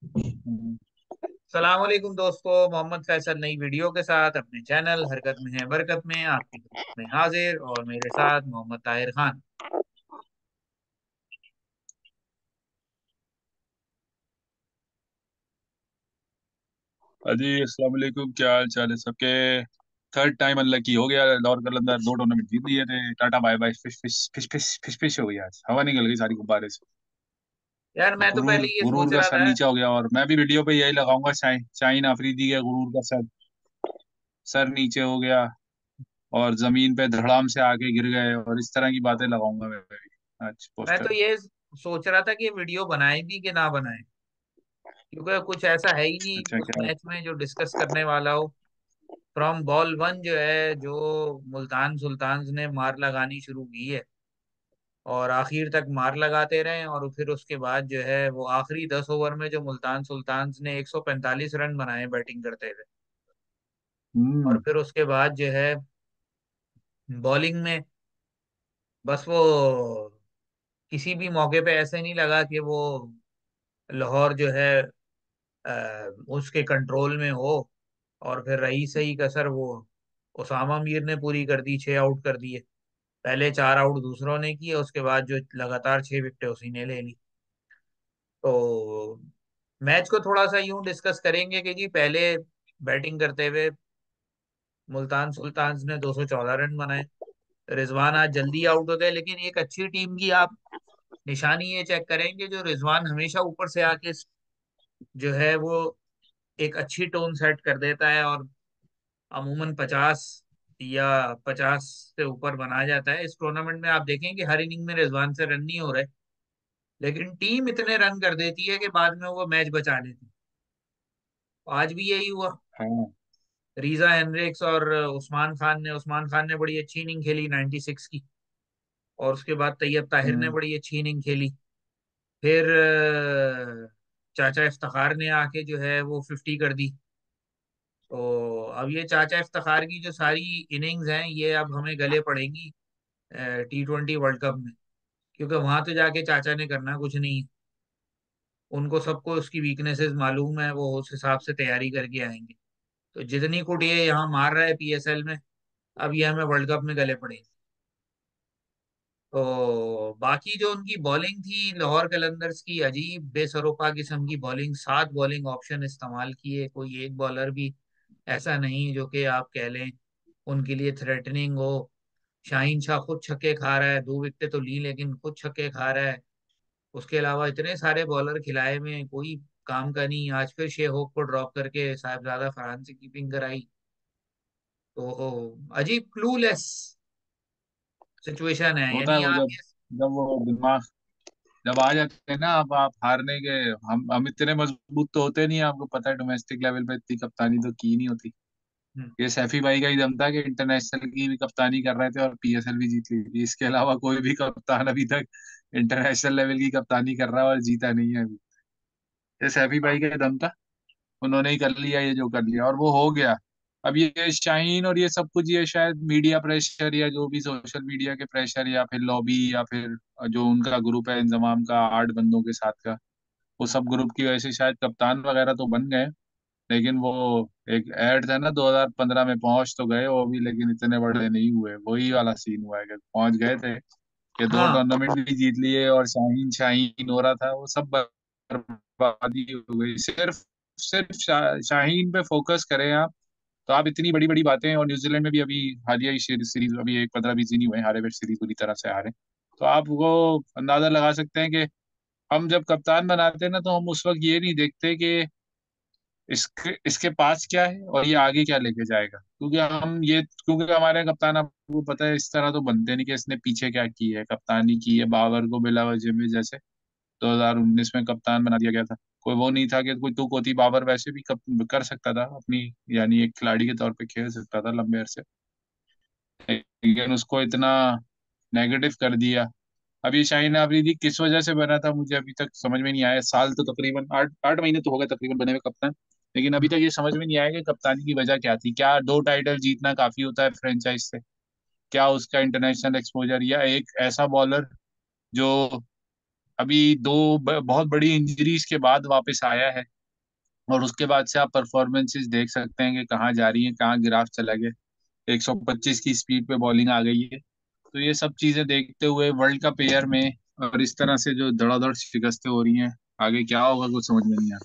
हम्म। सलाम अलैकुम दोस्तों, मोहम्मद फैसल नई वीडियो के साथ अपने चैनल हरकत में है बरकत में आपकी खिदमत में हाजिर। और मेरे साथ मोहम्मद ताहिर खान। अजी अस्सलाम वालेकुम, क्या हाल चाल है सबके। थर्ड टाइम अनलकी हो गया। दौर कलंदर दो टूर्नामेंट जीत लिए थे। Tata bye bye, fish fish fish fish fish fish हो गई। आज हवा निकल गई सारी गुब्बारे से। यार मैं तो गुरूर पहले ये गुरूर सोच का रहा सर था। नीचा हो गया। और मैं भी वीडियो पे यही लगाऊंगा, शाहीन अफरीदी के गुरूर का सर सर नीचे हो गया और जमीन पे धड़ाम से आके गिर गए, और इस तरह की बातें लगाऊंगा मैं भी आज मैं तो पोस्टर। ये सोच रहा था कि ये वीडियो बनाए भी कि ना बनाए, क्योंकि कुछ ऐसा है ही नहीं अच्छा, उस क्या? मैच में जो डिस्कस करने वाला हो। फ्रॉम बॉल वन जो है, जो मुल्तान सुल्तान्स ने मार लगानी शुरू की है और आखिर तक मार लगाते रहे। और फिर उसके बाद जो है वो आखिरी 10 ओवर में जो मुल्तान सुल्तान्स ने 145 रन बनाए बैटिंग करते हुए। और हम्म। फिर उसके बाद जो है बॉलिंग में बस वो किसी भी मौके पे ऐसे नहीं लगा कि वो लाहौर जो है उसके कंट्रोल में हो। और फिर रही सही कसर वो उसामा मीर ने पूरी कर दी, 6 आउट कर दिए। पहले 4 आउट दूसरों ने किए, उसके बाद जो लगातार 6 विकेटें उसी ने ले ली। तो मैच को थोड़ा सा यूं डिस्कस करेंगे कि जी पहले बैटिंग करते हुए मुल्तान सुल्तान्स ने 214 रन बनाए। रिजवान आज जल्दी आउट हो गए, लेकिन एक अच्छी टीम की आप निशानी ये चेक करेंगे, जो रिजवान हमेशा ऊपर से आके जो है वो एक अच्छी टोन सेट कर देता है और अमूमन 50 या 50 से ऊपर बनाया जाता है। इस टूर्नामेंट में आप देखेंगे हर इनिंग में रिजवान से रन नहीं हो रहे, लेकिन टीम इतने रन कर देती है कि बाद में वो मैच बचा लेती है। आज भी यही हुआ। हाँ। रीजा हेनरिक्स और उस्मान खान ने बड़ी अच्छी इनिंग खेली 96 की। और उसके बाद तैयब ताहिर ने हम्म। बड़ी अच्छी इनिंग खेली। फिर चाचा इफ्तिखार ने आके जो है वो 50 कर दी। तो अब ये चाचा इफ्तिखार की जो सारी इनिंग्स हैं ये अब हमें गले पड़ेंगी T20 वर्ल्ड कप में, क्योंकि वहां तो जाके चाचा ने करना कुछ नहीं है। उनको सबको उसकी वीकनेसेस मालूम है, वो उस हिसाब से तैयारी करके आएंगे। तो जितनी कुट ये यहाँ मार रहा है PSL में, अब ये हमें वर्ल्ड कप में गले पड़ेंगे। तो बाकी जो उनकी बॉलिंग थी लाहौर कलंदर्स की, अजीब बेसरोपा किस्म की बॉलिंग, 7 बॉलिंग ऑप्शन इस्तेमाल किए, कोई एक बॉलर भी ऐसा नहीं जो कि आप कह लें उनके लिए थ्रेटनिंग हो। शाहीन शाह खुद छक्के खा रहा है, 2 विकेटें तो ली लेकिन खुद छक्के खा रहा है। उसके अलावा इतने सारे बॉलर खिलाए में कोई काम का नहीं। आज फिर शे होप को ड्रॉप करके साहिबजादा फरहान से कीपिंग कराई। तो अजीब क्लूलेस सिचुएशन है, होता है यानी वो, आप जब जब वो दिमाग जब आ जाते हैं ना, अब आप हारने के। हम इतने मजबूत तो होते नहीं है, आपको पता है डोमेस्टिक लेवल पे इतनी कप्तानी तो की नहीं होती। हम्म, ये सैफी भाई का ही दम था कि इंटरनेशनल की भी कप्तानी कर रहे थे और PSL भी जीत ली थी। इसके अलावा कोई भी कप्तान अभी तक इंटरनेशनल लेवल की कप्तानी कर रहा है और जीता नहीं है अभी। ये सैफी भाई का दम था। उन्होंने ही कर लिया ये जो कर लिया, और वो हो गया। अब ये शाहीन और ये सब कुछ, ये शायद मीडिया प्रेशर या जो भी सोशल मीडिया के प्रेशर, या फिर लॉबी, या फिर जो उनका ग्रुप है इंजमाम का 8 बंदों के साथ का, वो सब ग्रुप की वजह से शायद कप्तान वगैरह तो बन गए। लेकिन वो एक ऐड था ना 2015 में, पहुंच तो गए वो भी, लेकिन इतने बड़े नहीं हुए। वही वाला सीन हुआ है कि पहुंच गए थे कि दो हाँ टूर्नामेंट भी जीत लिए और शाहीन शाहीन हो रहा था, वो सब बर्बादी हो गई। सिर्फ सिर्फ शाहीन पे फोकस करें आप, तो आप इतनी बड़ी बड़ी बातें। और न्यूजीलैंड में भी अभी हालिया ही सीरीज, अभी एक 15-20 दिन ही हुए हारे, वेस्ट सीरीज पूरी तरह से हारे। तो आप वो अंदाजा लगा सकते हैं कि हम जब कप्तान बनाते हैं ना, तो हम उस वक्त ये नहीं देखते कि इसके इसके पास क्या है और ये आगे क्या लेके जाएगा। क्योंकि हमारे कप्तान, आपको पता है, इस तरह तो बनते नहीं कि इसने पीछे क्या की है, कप्तानी की है बाबर को बिला वजह में, जैसे 2019 में कप्तान बना दिया गया था। कोई वो नहीं था कि कोई तू कोती, बाबर वैसे भी कर सकता था अपनी, यानी एक खिलाड़ी के तौर पे खेल सकता था लंबे अरसे। लेकिन उसको इतना नेगेटिव कर दिया। अब ये शाहीन अफरीदी किस वजह से बना था, मुझे अभी तक समझ में नहीं आया। साल तो तकरीबन 8 8 महीने तो हो गए तकरीबन बने हुए कप्तान। लेकिन अभी तक ये समझ में नहीं आया कि कप्तानी की वजह क्या थी। क्या 2 टाइटल जीतना काफी होता है फ्रेंचाइज से? क्या उसका इंटरनेशनल एक्सपोजर, या एक ऐसा बॉलर जो अभी बहुत बड़ी इंजरीज के बाद वापस आया है, और उसके बाद से आप परफॉर्मेंसेस देख सकते हैं कि कहाँ जा रही है, कहाँ ग्राफ चला गया। 125 की स्पीड पे बॉलिंग आ गई है। तो ये सब चीजें देखते हुए वर्ल्ड कप ईयर में और इस तरह से जो धड़ाधड़ शिकस्तें हो रही हैं, आगे क्या होगा कुछ समझ में नहीं आ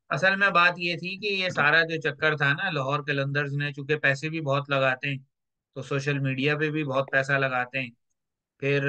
असल में बात ये थी कि ये सारा जो चक्कर था ना, लाहौर कलंदर्स ने चूंकि पैसे भी बहुत लगाते हैं, तो सोशल मीडिया पे भी बहुत पैसा लगाते हैं। फिर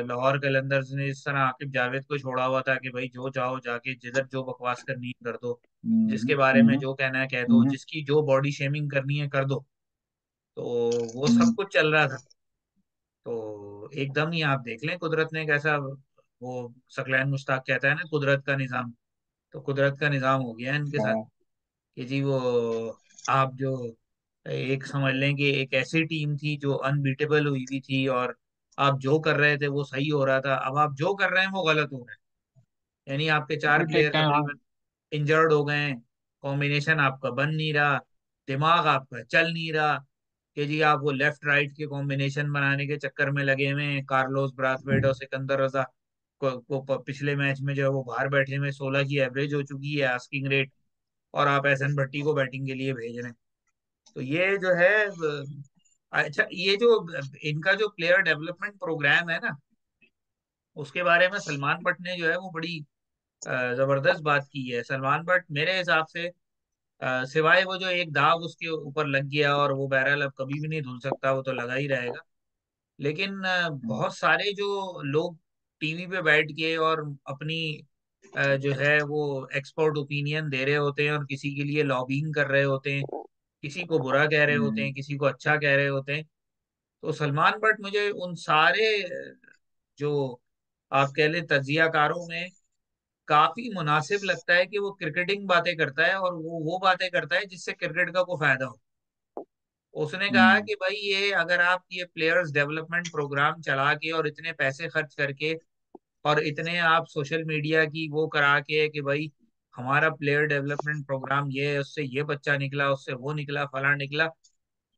लाहौर कलंदर्स ने इस तरह आकिब जावेद को छोड़ा हुआ था कि भाई जो चाहो जाके जिधर जो बकवास करनी है कर दो, जिसके बारे में हम्म। जो कहना है कह दो, हम्म। जिसकी जो बॉडी शेमिंग करनी है कर दो। तो वो सब हम्म। कुछ चल रहा था। तो एकदम ही आप देख लें कुदरत ने कैसा, वो सकलैन मुश्ताक कहता है ना, कुदरत का निजाम। तो कुदरत का निजाम हो गया इनके साथ हाँ। कि जी वो, आप जो एक समझ लें कि एक ऐसी टीम थी जो अनबीटेबल हुई हुई थी, और आप जो कर रहे थे वो सही हो रहा था, अब आप जो कर रहे हैं वो गलत हो रहा है। यानी आपके चार अभी प्लेयर टेक टाइम, हाँ। तकरीबन इंजर्ड हो गए हैं, कॉम्बिनेशन आपका बन नहीं रहा, दिमाग आपका चल नहीं रहा, कि जी आप वो लेफ्ट राइट के कॉम्बिनेशन बनाने के चक्कर में लगे हुए हैं। कार्लोस ब्राथवेट और सिकंदर रजा पिछले मैच में जो है वो बाहर बैठे हुए, 16 की एवरेज हो चुकी है आस्किंग रेट, और आप एहसन भट्टी को बैटिंग के लिए भेज रहे हैं। तो ये जो है अच्छा, ये जो इनका जो प्लेयर डेवलपमेंट प्रोग्राम है ना, उसके बारे में सलमान बट ने जो है वो बड़ी जबरदस्त बात की है। सलमान बट मेरे हिसाब से सिवाय वो जो एक दाग उसके ऊपर लग गया, और वो बहरहाल अब कभी भी नहीं धुल सकता, वो तो लगा ही रहेगा। लेकिन बहुत सारे जो लोग टीवी पे बैठ के और अपनी जो है वो एक्सपर्ट ओपिनियन दे रहे होते हैं, और किसी के लिए लॉबिंग कर रहे होते हैं, किसी को बुरा कह रहे होते हैं, किसी को अच्छा कह रहे होते हैं। तो सलमान बट मुझे उन सारे जो आप कह लें तजियाकारों में काफी मुनासिब लगता है कि वो क्रिकेटिंग बातें करता है, और वो बातें करता है जिससे क्रिकेट का कोई फायदा हो। उसने कहा हम्म। कि भाई ये अगर आप ये प्लेयर्स डेवलपमेंट प्रोग्राम चला के और इतने पैसे खर्च करके, और इतने आप सोशल मीडिया की वो करा के कि भाई हमारा प्लेयर डेवलपमेंट प्रोग्राम ये है, उससे ये बच्चा निकला, उससे वो निकला, फला निकला।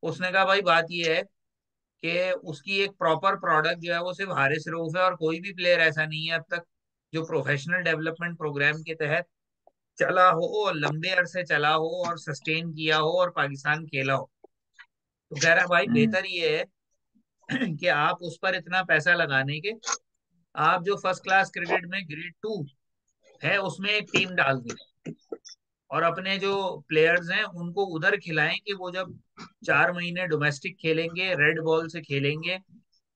उसने कहा भाई बात ये है कि उसकी एक प्रॉपर प्रोडक्ट जो है वो सिर्फ हारिस रऊफ है, और कोई भी प्लेयर ऐसा नहीं है अब तक जो प्रोफेशनल डेवलपमेंट प्रोग्राम के तहत चला हो और लंबे अरसे चला हो और सस्टेन किया हो और पाकिस्तान खेला हो। तो कह रहा है भाई हम्म। बेहतर ये है कि आप उस पर इतना पैसा लगाने के, आप जो फर्स्ट क्लास क्रिकेट में ग्रेड 2 है उसमें एक टीम डाल दें, और अपने जो प्लेयर्स हैं उनको उधर खिलाएं कि वो जब 4 महीने डोमेस्टिक खेलेंगे, रेड बॉल से खेलेंगे,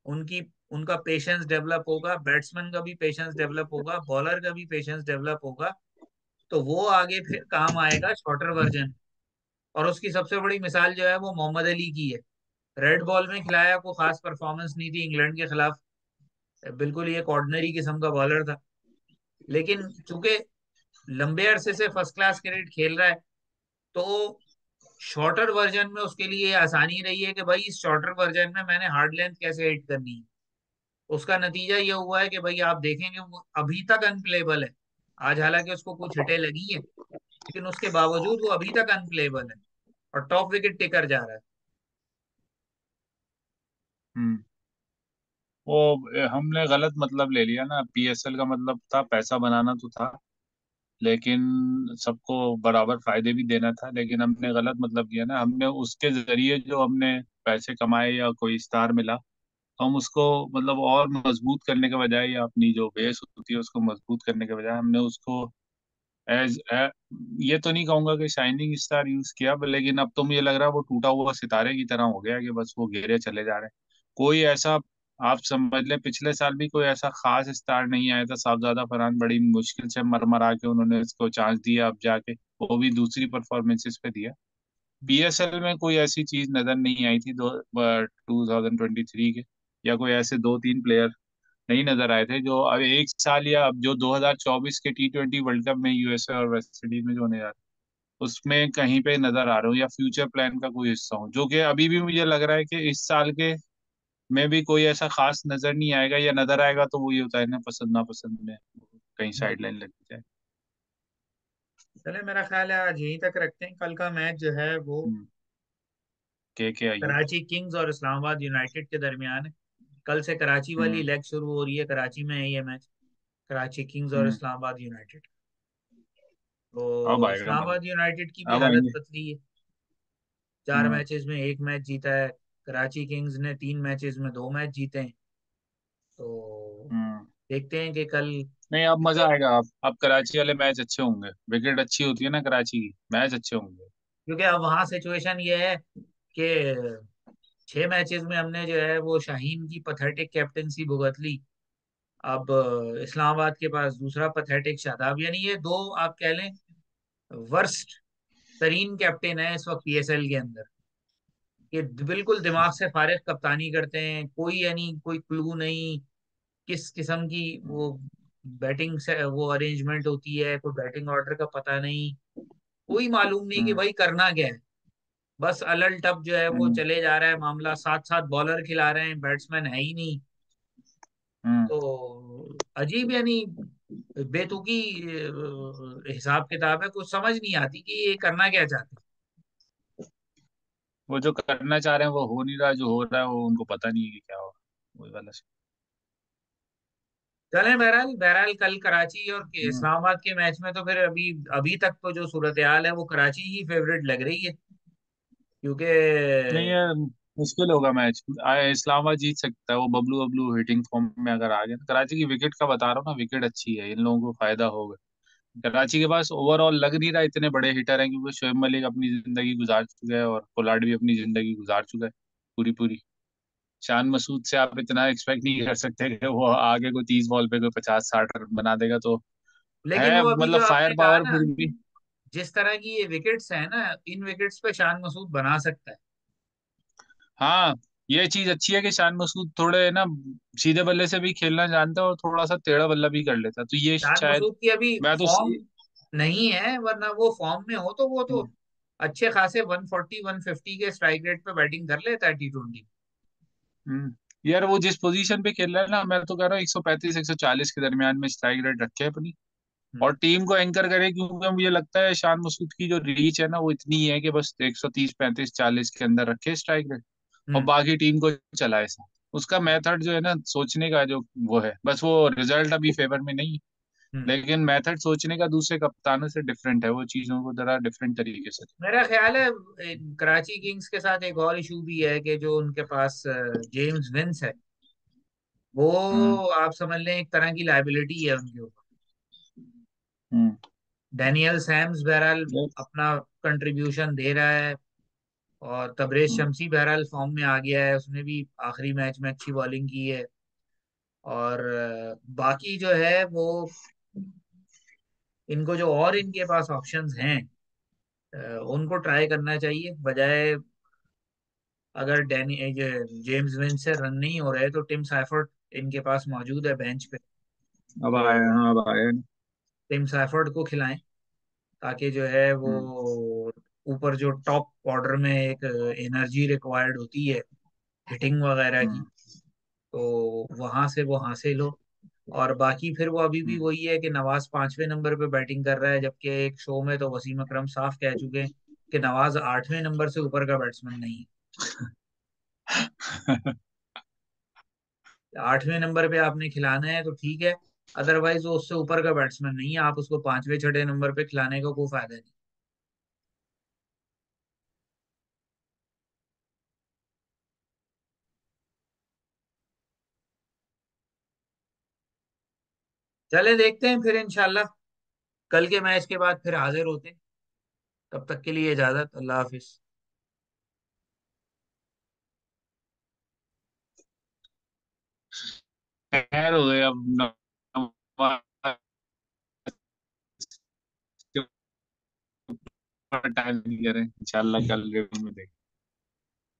उनकी उनका पेशेंस डेवलप होगा, बैट्समैन का भी पेशेंस डेवलप होगा, बॉलर का भी पेशेंस डेवलप होगा। तो वो आगे फिर काम आएगा शॉर्टर वर्जन। और उसकी सबसे बड़ी मिसाल जो है वो मोहम्मद अली की है। रेड बॉल में खिलाया, को खास परफॉर्मेंस नहीं थी इंग्लैंड के खिलाफ, बिल्कुल ही एक ऑर्डिनरी किस्म का बॉलर था। लेकिन चूंकि लंबे अरसे से फर्स्ट क्लास क्रिकेट खेल रहा है, तो शॉर्टर वर्जन में उसके लिए आसानी रही है कि भाई इस शॉर्टर वर्जन में मैंने हार्ड लेंथ कैसे हिट करनी है। उसका नतीजा ये हुआ है कि भाई आप देखेंगे वो अभी तक अनप्लेबल है। आज हालांकि उसको कुछ हिटें लगी है, लेकिन उसके बावजूद वो अभी तक अनप्लेबल है, और टॉप विकेट टेकर जा रहा है। हम्म। वो हमने गलत मतलब ले लिया ना, पीएसएल का मतलब था पैसा बनाना तो था, लेकिन सबको बराबर फायदे भी देना था, लेकिन हमने गलत मतलब किया ना। हमने उसके जरिए जो हमने पैसे कमाए या कोई स्टार मिला, हम उसको मतलब और मजबूत करने के बजाय, या अपनी जो बेस होती है उसको मजबूत करने के बजाय, हमने उसको एज ये तो नहीं कहूंगा कि शाइनिंग स्टार यूज किया, लेकिन अब तो मुझे लग रहा है वो टूटा हुआ सितारे की तरह हो गया कि बस वो गिरे चले जा रहे हैं। कोई ऐसा, आप समझ लें पिछले साल भी कोई ऐसा खास स्टार नहीं आया था। साहबजादा फरहान बड़ी मुश्किल से मर मरा के उन्होंने इसको चांस दिया, अब जाके वो भी दूसरी परफॉर्मेंसेस पे दिया। पीएसएल में कोई ऐसी चीज नजर नहीं आई थी 2023 के, या कोई ऐसे दो तीन प्लेयर नहीं नजर आए थे जो अब एक साल, या अब जो 2024 के T20 वर्ल्ड कप में यूएसए और वेस्ट इंडीज में जो होने जा रहा है उसमें कहीं पे नजर आ रहा हूँ, या फ्यूचर प्लान का कोई हिस्सा हूँ, जो कि अभी भी मुझे लग रहा है कि इस साल के में भी कोई ऐसा खास नजर नहीं आएगा, या नजर आएगा तो वही होता है ना, पसंद नापसंद में कहीं साइड लाइन लग जाए। चले मेरा ख्याल है आज यहीं तक रखते हैं। कल का मैच जो है वो हम्म। के आई है। कराची किंग्स और इस्लामाबाद यूनाइटेड के दरमियान है। कल से कराची वाली हम्म। लेग शुरू हो रही है, कराची में है ये मैच। कराची किंग्स और हम्म। इस्लामाबाद यूनाइटेड। अब तो आएगा मजा। इस्लामाबाद यूनाइटेड की भी अब हालत आएंगे। पतली है। 4 हम्म। मैचेस में 1 मैच जीता है। कराची किंग्स ने 3 मैचेस में 2 मैच जीते हैं। तो हम्म। देखते हैं कि कल, नहीं, अब मजा आएगा। अब कराची वाले मैच अच्छे होंगे, विकेट अच्छी होती है ना कराची की, मैच अच्छे होंगे। क्योंकि अब वहां सिचुएशन ये है कि 6 मैचेस में हमने जो है वो शाहीन की पथेटिक कैप्टनसी भुगत ली। अब इस्लामाबाद के पास दूसरा पथेटिक शादाब, यानी ये दो आप कह लें वर्स्ट तरीन कैप्टन है इस वक्त पीएसएल के अंदर। ये बिल्कुल दिमाग से फारिग कप्तानी करते हैं, कोई यानी कोई क्लू नहीं किस किस्म की वो बैटिंग से वो अरेंजमेंट होती है, कोई बैटिंग ऑर्डर का पता नहीं, कोई मालूम नहीं कि हम्म। भाई करना क्या है। बस अलल टप जो है वो हम्म। चले जा रहा है मामला, साथ साथ बॉलर खिला रहे हैं, बैट्समैन है ही नहीं। हम्म। तो अजीब यानी बेतुकी हिसाब किताब है, कुछ समझ नहीं आती कि ये करना क्या चाहते हैं। वो जो करना चाह रहे हैं वो हो नहीं रहा, जो हो रहा है वो उनको पता नहीं है कि क्या होगा। वही वाला चलें, बहरहाल बहरहाल कल कराची और हम्म। इस्लामाबाद के मैच में तो फिर अभी अभी तक तो जो सूरत हाल है वो कराची ही फेवरेट लग रही है, क्योंकि नहीं यार, मुश्किल होगा मैच। इस्लामाबाद जीत सकता है, वो बबलू बबलू हिटिंग फॉर्म में अगर आ गया तो। कराची की विकेट का बता रहा हूँ ना, विकेट अच्छी है, इन लोगों को फायदा होगा। कराची के पास ओवरऑल लग नहीं रहा इतने बड़े हिटर हैं, क्योंकि शोएब मलिक अपनी जिंदगी गुजार चुका है और पोलार्ड भी अपनी जिंदगी गुजार चुका है पूरी पूरी। शान मसूद से आप इतना एक्सपेक्ट नहीं कर सकते कि वो आगे को 30 बॉल पे कोई 50-60 रन बना देगा तो। लेकिन है वो अभी मतलब जो आपने फायर कहा पावर ना, फिर भी। जिस तरह की ये विकेट्स हैं ना, इन विकेट्स पे शान मसूद बना सकता है। हाँ, ये चीज अच्छी है कि शान मसूद थोड़े ना सीधे बल्ले से भी खेलना जानता है और थोड़ा सा टेढ़ा बल्ला भी कर लेता है, तो ये शान शायद। मसूद की अभी मैं तो फॉर्म नहीं है, वरना वो फॉर्म में हो तो वो तो अच्छे खासे 140 150 के स्ट्राइक रेट पे बैटिंग कर लेता है T20। हम्म, यार वो जिस पोजीशन पे खेल रहा है ना, मैं तो कह रहा हूँ 135-140 के दरमियान में स्ट्राइक रेट रखे अपनी, और टीम को एंकर करे, क्योंकि मुझे लगता है शान मसूद की जो रीच है ना वो इतनी है कि बस 130-35-40 के अंदर रखे स्ट्राइक रेट, और हम्म। बाकी टीम को चलाए ऐसा। उसका मेथड जो है ना सोचने का, जो वो है, बस वो रिजल्ट अभी फेवर में नहीं है, हम्म। लेकिन मेथड सोचने का दूसरे कप्तानों से डिफरेंट है, वो चीजों को जरा डिफरेंट तरीके से। मेरा ख्याल है कराची किंग्स के साथ एक और इशू भी है कि जो उनके पास जेम्स विंस है, वो हम्म। आप समझ लें एक तरह की लाइबिलिटी है उनके ऊपर। हम्म। डैनियल सैम्स बहरहाल ये- अपना कंट्रीब्यूशन दे रहा है, और तबरेज हम्म। शमसी बहरहाल फॉर्म में आ गया है, उसने भी आखिरी मैच में अच्छी बॉलिंग की है। और बाकी जो है वो इनको जो और इनके पास ऑप्शंस हैं, उनको ट्राई करना चाहिए, बजाय अगर डैनी ये जेम्स विन से रन नहीं हो रहे तो टिम सैफर्ड इनके पास मौजूद है बेंच पे। अब आया, तो हाँ अब आया। टिम सैफर्ड को खिलाएं, ताकि जो है वो हम्म। ऊपर जो टॉप ऑर्डर में एक एनर्जी रिक्वायर्ड होती है हिटिंग वगैरह की, हम्म। तो वहां से वो हासिल हो। और बाकी फिर वो अभी भी हम्म। वही है कि नवाज 5वें नंबर पे बैटिंग कर रहा है, जबकि एक शो में तो वसीम अकरम साफ कह चुके हैं कि नवाज 8वें नंबर से ऊपर का बैट्समैन नहीं है। 8वें नंबर पे आपने खिलाना है तो ठीक है, अदरवाइज वो उससे ऊपर का बैट्समैन नहीं है, आप उसको 5वें 6वें नंबर पे खिलाने का कोई फायदा नहीं। चले देखते हैं फिर इंशाल्लाह कल के मैच के बाद फिर हाजिर होते हैं। तब तक के लिए इजाजत, अल्लाह हाफिज। खैर हो गए अब। नवाज के ऊपर टाइम नहीं करें, इंशाल्लाह कल के में देखें।